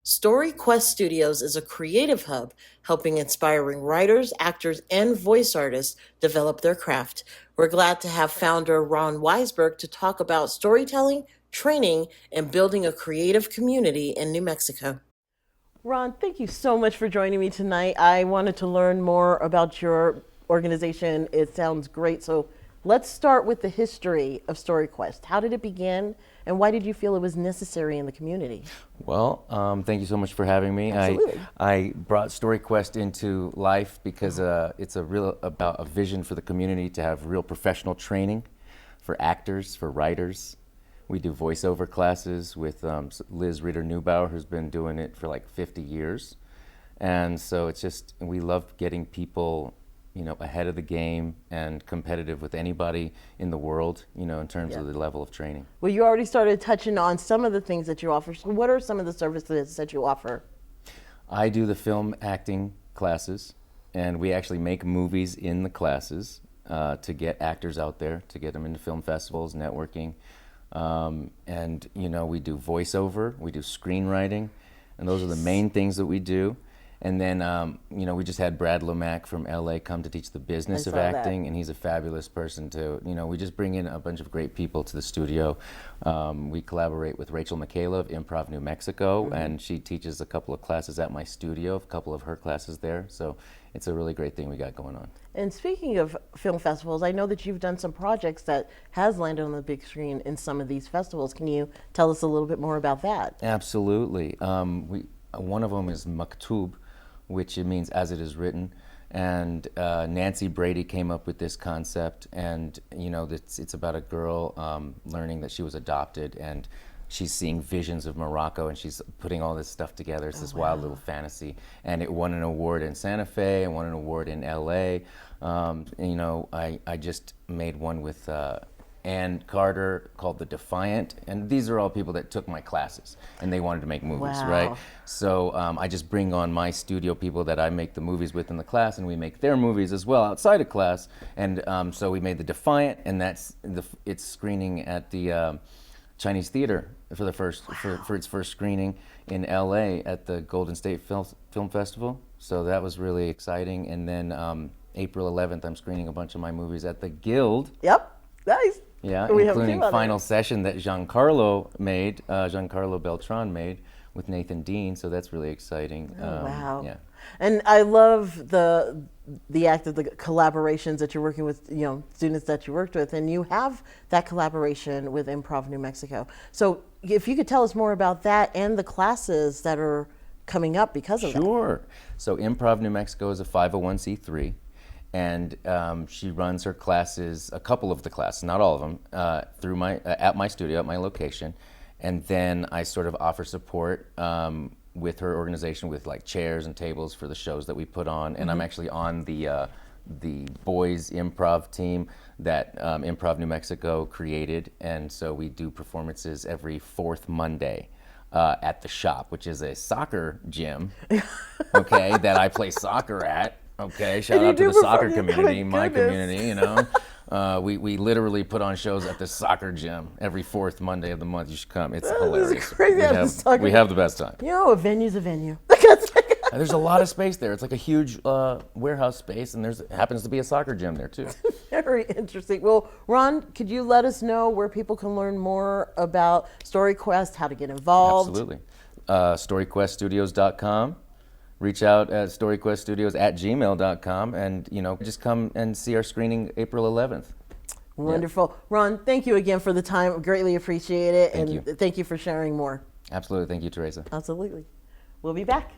StoryQuest Studios is a creative hub helping inspiring writers, actors, and voice artists develop their craft. We're glad to have founder Ron Weisberg to talk about storytelling, training, and building a creative community in New Mexico. Ron, thank you so much for joining me tonight. I wanted to learn more about your organization. It sounds great. So let's start with the history of StoryQuest. How did it begin, and why did you feel it was necessary in the community? Well, thank you so much for having me. Absolutely. I brought StoryQuest into life because it's about a vision for the community to have real professional training for actors, for writers. We do voiceover classes with Liz Ritter-Neubauer, who's been doing it for like 50 years. And so we love getting people, ahead of the game and competitive with anybody in the world, in terms of the level of training. Well, you already started touching on some of the things that you offer. So what are some of the services that you offer? I do the film acting classes, and we actually make movies in the classes to get actors out there, to get them into film festivals, networking. And we do voiceover, we do screenwriting, and those are the main things that we do. And then, we just had Brad Lomack from LA come to teach the business of acting, and he's a fabulous person too. We just bring in a bunch of great people to the studio. We collaborate with Rachel Michaela of Improv New Mexico, and she teaches a couple of classes at my studio, a couple of her classes there. So it's a really great thing we got going on. And speaking of film festivals, I know that you've done some projects that has landed on the big screen in some of these festivals. Can you tell us a little bit more about that? Absolutely. One of them is Maktub, which it means as it is written. And Nancy Brady came up with this concept, and it's about a girl learning that she was adopted, and she's seeing visions of Morocco, and she's putting all this stuff together. It's this wild little fantasy, and it won an award in Santa Fe and won an award in LA. I just made one with Ann Carter called The Defiant, and these are all people that took my classes and they wanted to make movies, right? So I just bring on my studio people that I make the movies with in the class, and we make their movies as well outside of class. And so we made The Defiant, and it's screening at the Chinese Theater for its first screening in LA at the Golden State Film Festival. So that was really exciting. And then April 11th, I'm screening a bunch of my movies at the Guild. Yep, nice. Yeah, including Final Session that Giancarlo Beltran made with Nathan Dean, so that's really exciting. Wow. Yeah. And I love the act of the collaborations that you're working with, students that you worked with, and you have that collaboration with Improv New Mexico. So if you could tell us more about that and the classes that are coming up because of that. Sure. So Improv New Mexico is a 501c3. And she runs her classes, a couple of the classes, not all of them, at my studio, at my location. And then I sort of offer support with her organization with like chairs and tables for the shows that we put on. And I'm actually on the boys improv team that Improv New Mexico created. And so we do performances every fourth Monday. At the shop, which is a soccer gym, okay, that I play soccer at. Okay, shout out to the soccer community, my community, We literally put on shows at the soccer gym every fourth Monday of the month. You should come. It's hilarious. Crazy. We have the best time. A venue's a venue. There's a lot of space there. It's like a huge warehouse space, and it happens to be a soccer gym there, too. Very interesting. Well, Ron, could you let us know where people can learn more about StoryQuest, how to get involved? Absolutely. StoryQuestStudios.com. Reach out at StoryQuestStudios@gmail.com, and just come and see our screening April 11th. Wonderful. Yeah. Ron, thank you again for the time. Greatly appreciate it. Thank you for sharing more. Absolutely. Thank you, Teresa. Absolutely. We'll be back.